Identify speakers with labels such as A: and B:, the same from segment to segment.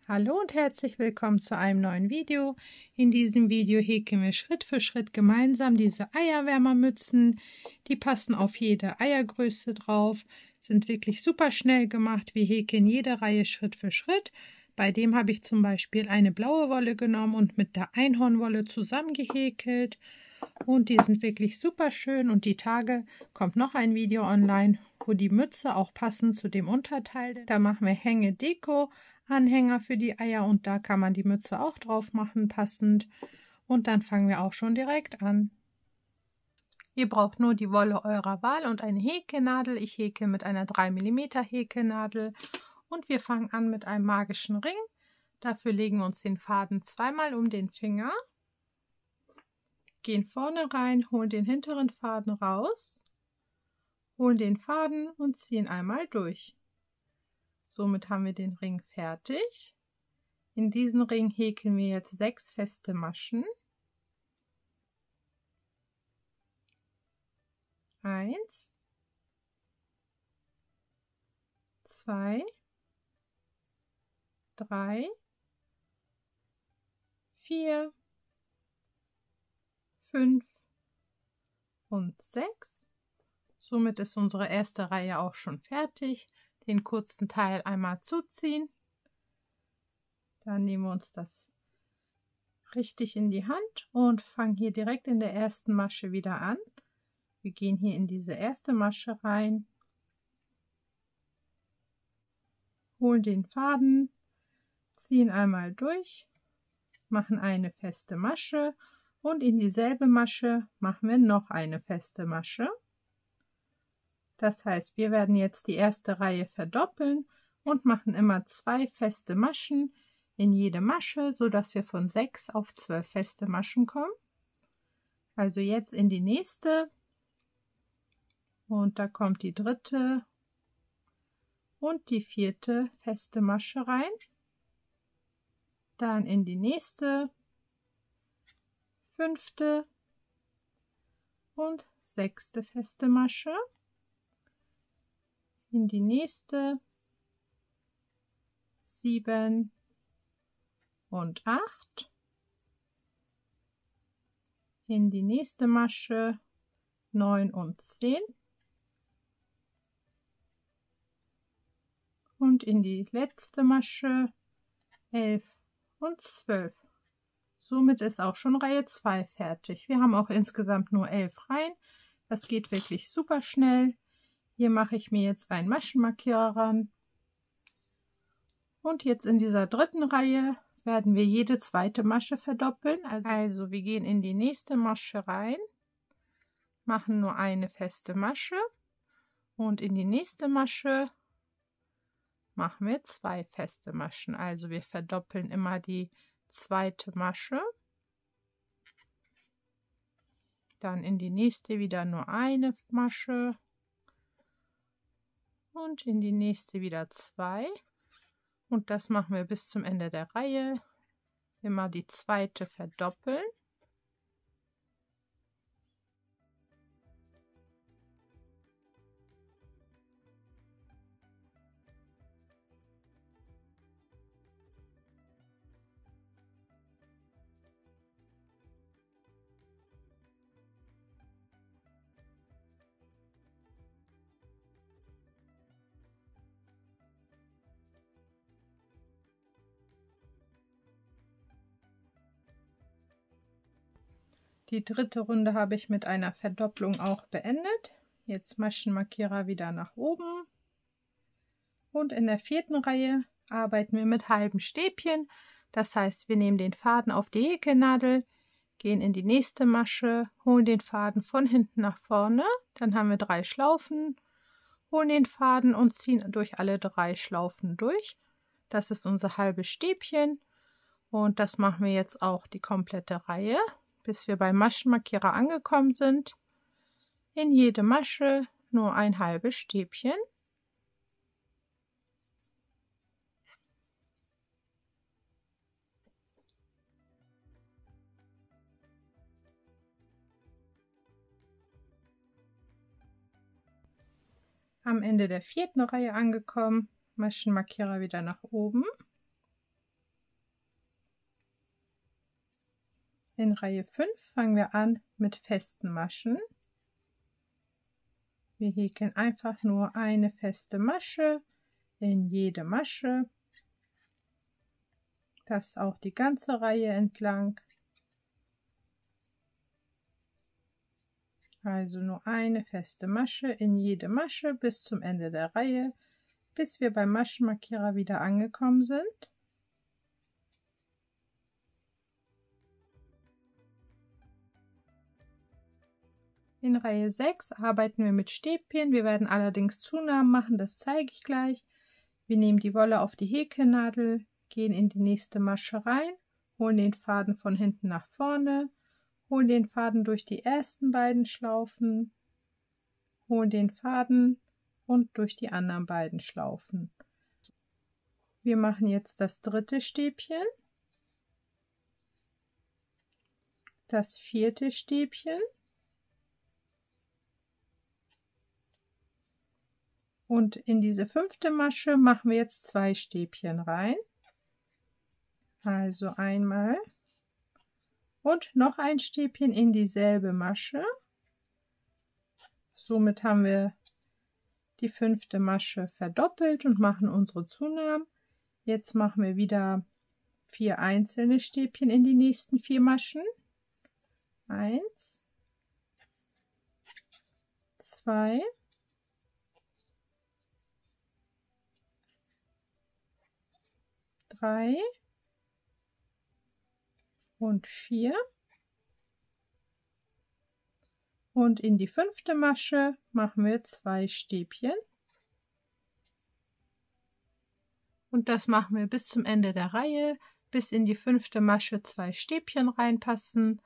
A: Hallo und herzlich willkommen zu einem neuen Video. In diesem Video häkeln wir Schritt für Schritt gemeinsam diese Eierwärmermützen. Die passen auf jede Eiergröße drauf, sind wirklich super schnell gemacht. Wir häkeln jede Reihe Schritt für Schritt. Bei dem habe ich zum Beispiel eine blaue Wolle genommen und mit der Einhornwolle zusammengehäkelt. Und die sind wirklich super schön und die Tage kommt noch ein Video online, wo die Mütze auch passend zu dem Unterteil. Da machen wir Hänge-Deko, Anhänger für die Eier und da kann man die Mütze auch drauf machen, passend. Und dann fangen wir auch schon direkt an. Ihr braucht nur die Wolle eurer Wahl und eine Häkelnadel. Ich häkel mit einer 3 mm Häkelnadel und wir fangen an mit einem magischen Ring. Dafür legen wir uns den Faden zweimal um den Finger. Gehen vorne rein, holen den hinteren Faden raus, holen den Faden und ziehen einmal durch. Somit haben wir den Ring fertig. In diesen Ring häkeln wir jetzt 6 feste Maschen. 1, 2, 3, 4, 5 und 6. Somit ist unsere erste Reihe auch schon fertig. Den kurzen Teil einmal zuziehen. Dann nehmen wir uns das richtig in die Hand und fangen hier direkt in der ersten Masche wieder an. Wir gehen hier in diese erste Masche rein, holen den Faden, ziehen einmal durch, machen eine feste Masche und in dieselbe Masche machen wir noch eine feste Masche. Das heißt, wir werden jetzt die erste Reihe verdoppeln und machen immer 2 feste Maschen in jede Masche, sodass wir von 6 auf 12 feste Maschen kommen. Also jetzt in die nächste und da kommt die dritte und die vierte feste Masche rein. Dann in die nächste, 5. und 6. feste Masche. In die nächste, 7 und 8. In die nächste Masche, 9 und 10. Und in die letzte Masche, 11 und 12. Somit ist auch schon Reihe 2 fertig. Wir haben auch insgesamt nur 11 Reihen. Das geht wirklich super schnell. Hier mache ich mir jetzt einen Maschenmarkierer ran. Und jetzt in dieser dritten Reihe werden wir jede zweite Masche verdoppeln. Also wir gehen in die nächste Masche rein, machen nur eine feste Masche und in die nächste Masche machen wir 2 feste Maschen. Also wir verdoppeln immer die zweite Masche. Dann in die nächste wieder nur eine Masche. Und in die nächste wieder 2 und das machen wir bis zum Ende der Reihe. Immer die zweite verdoppeln. Die dritte Runde habe ich mit einer Verdopplung auch beendet. Jetzt Maschenmarkierer wieder nach oben. Und in der vierten Reihe arbeiten wir mit halben Stäbchen. Das heißt, wir nehmen den Faden auf die Häkelnadel, gehen in die nächste Masche, holen den Faden von hinten nach vorne. Dann haben wir 3 Schlaufen, holen den Faden und ziehen durch alle 3 Schlaufen durch. Das ist unser halbes Stäbchen. Und das machen wir jetzt auch die komplette Reihe, bis wir beim Maschenmarkierer angekommen sind. In jede Masche nur ein halbes Stäbchen. Am Ende der vierten Reihe angekommen, Maschenmarkierer wieder nach oben. In Reihe 5 fangen wir an mit festen Maschen. Wir häkeln einfach nur eine feste Masche in jede Masche. Das auch die ganze Reihe entlang. Also nur eine feste Masche in jede Masche bis zum Ende der Reihe, bis wir beim Maschenmarkierer wieder angekommen sind. In Reihe 6 arbeiten wir mit Stäbchen. Wir werden allerdings Zunahmen machen, das zeige ich gleich. Wir nehmen die Wolle auf die Häkelnadel, gehen in die nächste Masche rein, holen den Faden von hinten nach vorne, holen den Faden durch die ersten beiden Schlaufen, holen den Faden und durch die anderen beiden Schlaufen. Wir machen jetzt das dritte Stäbchen, das vierte Stäbchen und in diese fünfte Masche machen wir jetzt 2 Stäbchen rein. Also einmal und noch ein Stäbchen in dieselbe Masche. Somit haben wir die fünfte Masche verdoppelt und machen unsere Zunahmen. Jetzt machen wir wieder 4 einzelne Stäbchen in die nächsten 4 Maschen. 1, 2, 3 und 4. Und in die fünfte Masche machen wir 2 Stäbchen. Und das machen wir bis zum Ende der Reihe, bis in die fünfte Masche 2 Stäbchen reinpassen.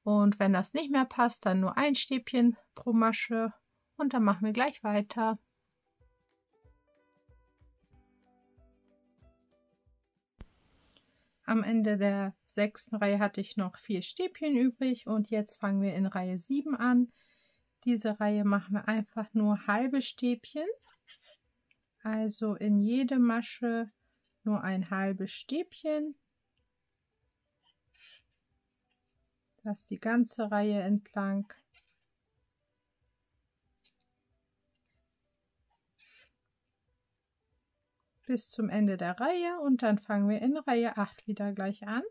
A: Und wenn das nicht mehr passt, dann nur ein Stäbchen pro Masche. Und dann machen wir gleich weiter. Am Ende der 6. Reihe hatte ich noch 4 Stäbchen übrig und jetzt fangen wir in Reihe 7 an. Diese Reihe machen wir einfach nur halbe Stäbchen, also in jede Masche nur ein halbes Stäbchen, das die ganze Reihe entlang. Bis zum Ende der Reihe und dann fangen wir in Reihe 8 wieder gleich an.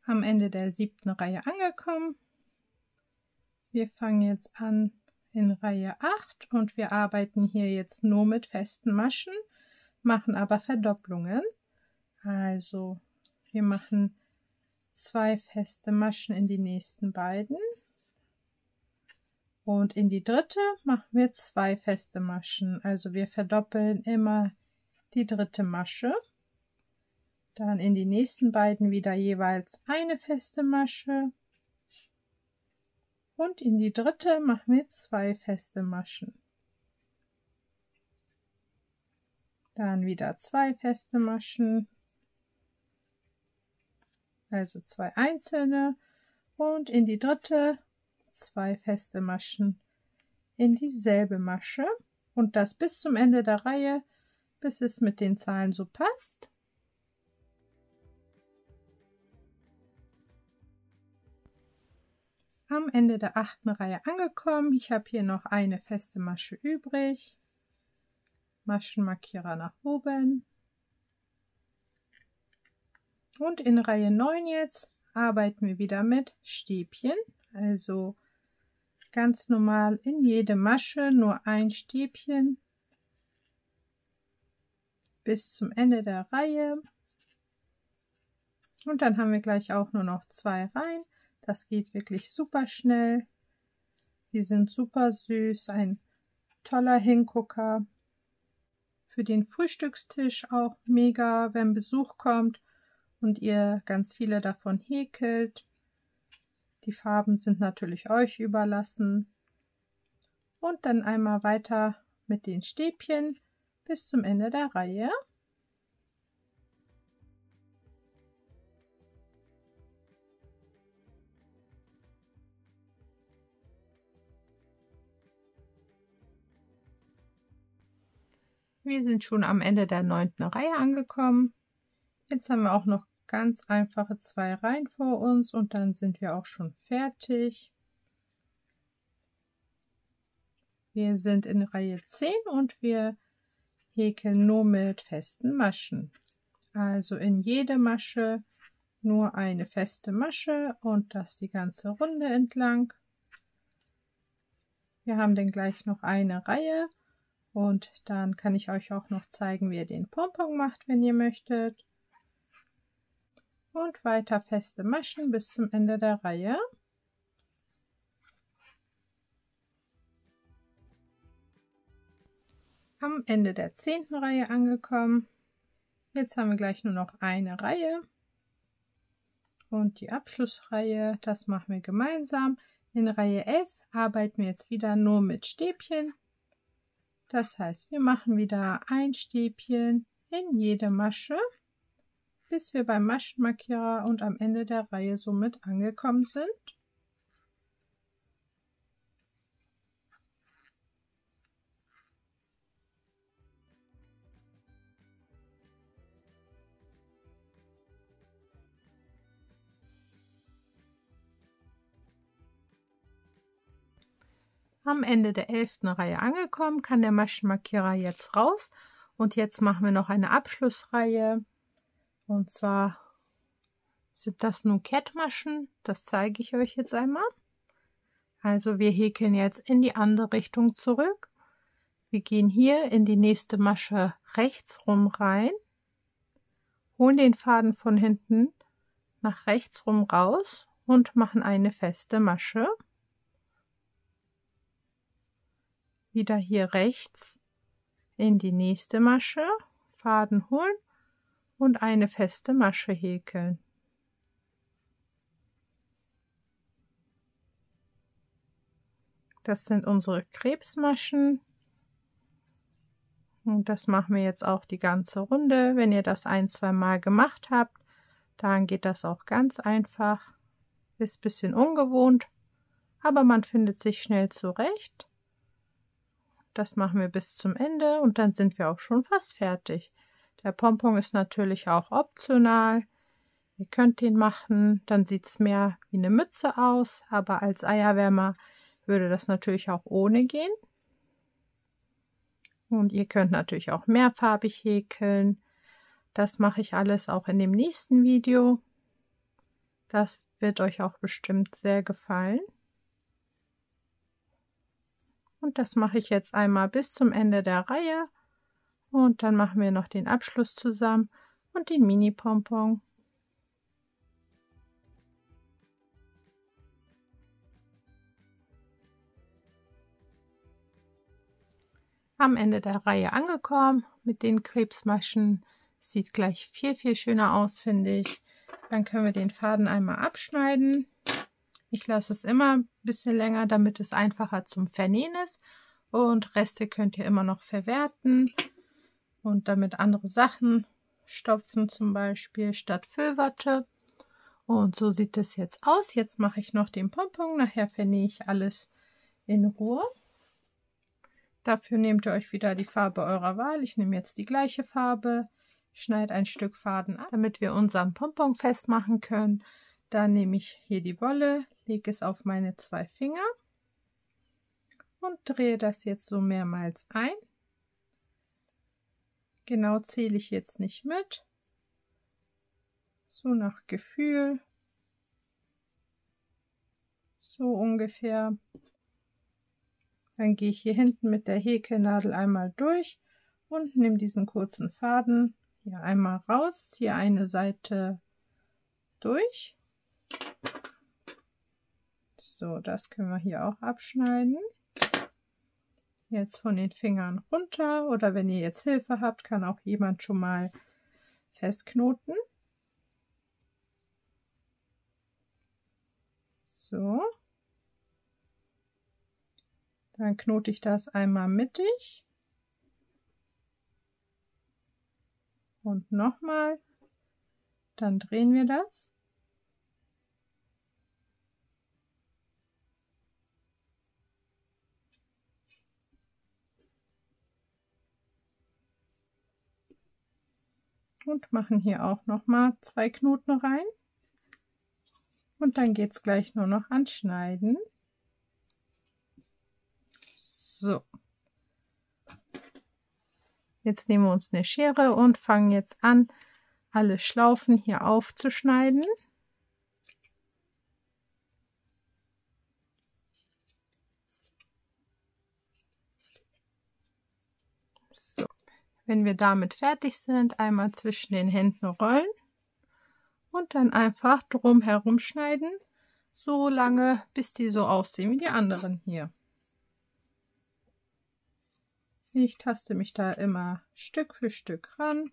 A: Am Ende der 7. Reihe angekommen. Wir fangen jetzt an in Reihe 8 und wir arbeiten hier jetzt nur mit festen Maschen, machen aber Verdopplungen. Also wir machen 2 feste Maschen in die nächsten beiden. Und in die dritte machen wir 2 feste Maschen. Also wir verdoppeln immer die dritte Masche. Dann in die nächsten beiden wieder jeweils eine feste Masche. Und in die dritte machen wir 2 feste Maschen. Dann wieder 2 feste Maschen. Also 2 einzelne. Und in die dritte 2 feste Maschen in dieselbe Masche und das bis zum Ende der Reihe, bis es mit den Zahlen so passt. Am Ende der 8. Reihe angekommen. Ich habe hier noch eine feste Masche übrig. Maschenmarkierer nach oben. Und in Reihe 9 jetzt arbeiten wir wieder mit Stäbchen. Also ganz normal in jede Masche nur ein Stäbchen bis zum Ende der Reihe. Und dann haben wir gleich auch nur noch 2 Reihen. Das geht wirklich super schnell. Die sind super süß, ein toller Hingucker. Für den Frühstückstisch auch mega, wenn Besuch kommt und ihr ganz viele davon häkelt. Die Farben sind natürlich euch überlassen. Und dann einmal weiter mit den Stäbchen bis zum Ende der Reihe. Wir sind schon am Ende der 9. Reihe angekommen. Jetzt haben wir auch noch ganz einfache 2 Reihen vor uns und dann sind wir auch schon fertig. Wir sind in Reihe 10 und wir häkeln nur mit festen Maschen. Also in jede Masche nur eine feste Masche und das die ganze Runde entlang. Wir haben dann gleich noch eine Reihe und dann kann ich euch auch noch zeigen, wie ihr den Pompon macht, wenn ihr möchtet. Und weiter feste Maschen bis zum Ende der Reihe. Am Ende der 10. Reihe angekommen. Jetzt haben wir gleich nur noch eine Reihe. Und die Abschlussreihe, das machen wir gemeinsam. In Reihe 11 arbeiten wir jetzt wieder nur mit Stäbchen. Das heißt, wir machen wieder ein Stäbchen in jede Masche, bis wir beim Maschenmarkierer und am Ende der Reihe somit angekommen sind. Am Ende der 11. Reihe angekommen, kann der Maschenmarkierer jetzt raus und jetzt machen wir noch eine Abschlussreihe und zwar sind das nun Kettmaschen, das zeige ich euch jetzt einmal. Also wir häkeln jetzt in die andere Richtung zurück. Wir gehen hier in die nächste Masche rechts rum rein, holen den Faden von hinten nach rechts rum raus und machen eine feste Masche. Wieder hier rechts in die nächste Masche, Faden holen und eine feste Masche häkeln. Das sind unsere Krebsmaschen. Und das machen wir jetzt auch die ganze Runde. Wenn ihr das 1-2 Mal gemacht habt, dann geht das auch ganz einfach. Ist ein bisschen ungewohnt, aber man findet sich schnell zurecht. Das machen wir bis zum Ende und dann sind wir auch schon fast fertig. Der Pompon ist natürlich auch optional. Ihr könnt den machen, dann sieht es mehr wie eine Mütze aus, aber als Eierwärmer würde das natürlich auch ohne gehen. Und ihr könnt natürlich auch mehrfarbig häkeln. Das mache ich alles auch in dem nächsten Video. Das wird euch auch bestimmt sehr gefallen. Und das mache ich jetzt einmal bis zum Ende der Reihe. Und dann machen wir noch den Abschluss zusammen und den Mini-Pompon. Am Ende der Reihe angekommen mit den Krebsmaschen. Sieht gleich viel, viel schöner aus, finde ich. Dann können wir den Faden einmal abschneiden. Ich lasse es immer ein bisschen länger, damit es einfacher zum Vernähen ist. Und Reste könnt ihr immer noch verwerten und damit andere Sachen stopfen, zum Beispiel statt Füllwatte. Und so sieht es jetzt aus. Jetzt mache ich noch den Pompon. Nachher vernähe ich alles in Ruhe. Dafür nehmt ihr euch wieder die Farbe eurer Wahl. Ich nehme jetzt die gleiche Farbe, schneide ein Stück Faden ab, damit wir unseren Pompon festmachen können. Dann nehme ich hier die Wolle, lege es auf meine 2 Finger und drehe das jetzt so mehrmals ein. Genau zähle ich jetzt nicht mit. So nach Gefühl. So ungefähr. Dann gehe ich hier hinten mit der Häkelnadel einmal durch und nehme diesen kurzen Faden hier einmal raus, ziehe eine Seite durch. So, das können wir hier auch abschneiden. Jetzt von den Fingern runter oder wenn ihr jetzt Hilfe habt, kann auch jemand schon mal festknoten. So. Dann knote ich das einmal mittig. Und nochmal. Dann drehen wir das. Und machen hier auch noch mal 2 Knoten rein. Und dann geht es gleich nur noch ans Schneiden. So. Jetzt nehmen wir uns eine Schere und fangen jetzt an, alle Schlaufen hier aufzuschneiden. So. Wenn wir damit fertig sind, einmal zwischen den Händen rollen und dann einfach drum herum schneiden, so lange, bis die so aussehen wie die anderen hier. Ich taste mich da immer Stück für Stück ran.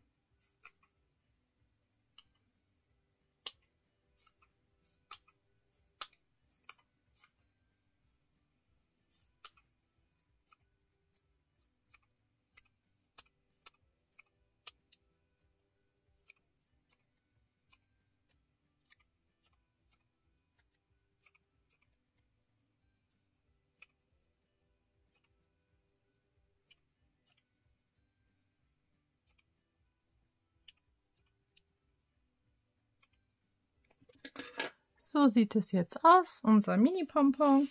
A: So sieht es jetzt aus, unser Mini-Pompon.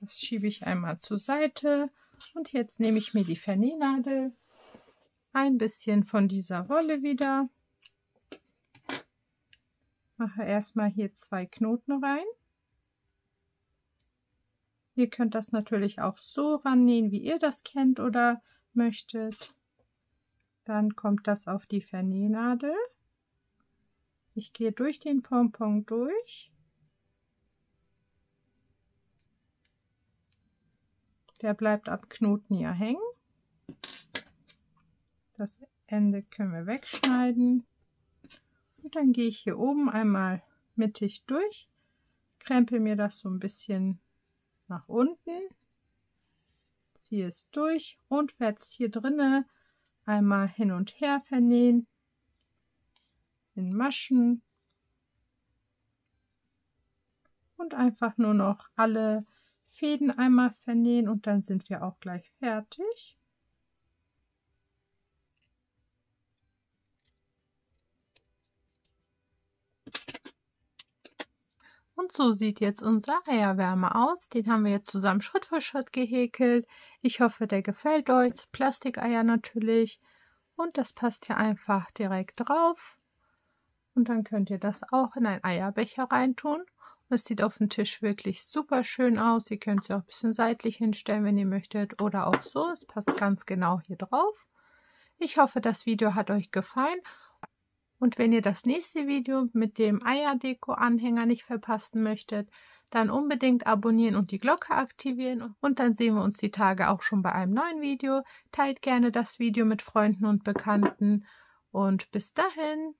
A: Das schiebe ich einmal zur Seite und jetzt nehme ich mir die Vernähnadel, ein bisschen von dieser Wolle wieder, mache erstmal hier 2 Knoten rein. Ihr könnt das natürlich auch so rannähen, wie ihr das kennt oder möchtet. Dann kommt das auf die Vernähnadel. Ich gehe durch den Pompon durch. Der bleibt am Knoten hier hängen. Das Ende können wir wegschneiden. Und dann gehe ich hier oben einmal mittig durch, krempel mir das so ein bisschen nach unten, ziehe es durch und werde es hier drinnen einmal hin und her vernähen. In Maschen und einfach nur noch alle Fäden einmal vernähen und dann sind wir auch gleich fertig. Und so sieht jetzt unser Eierwärmer aus. Den haben wir jetzt zusammen Schritt für Schritt gehäkelt. Ich hoffe, der gefällt euch. Plastikeier natürlich und das passt hier einfach direkt drauf. Und dann könnt ihr das auch in einen Eierbecher reintun. Und es sieht auf dem Tisch wirklich super schön aus. Ihr könnt es auch ein bisschen seitlich hinstellen, wenn ihr möchtet. Oder auch so. Es passt ganz genau hier drauf. Ich hoffe, das Video hat euch gefallen. Und wenn ihr das nächste Video mit dem Eierdeko-Anhänger nicht verpassen möchtet, dann unbedingt abonnieren und die Glocke aktivieren. Und dann sehen wir uns die Tage auch schon bei einem neuen Video. Teilt gerne das Video mit Freunden und Bekannten. Und bis dahin.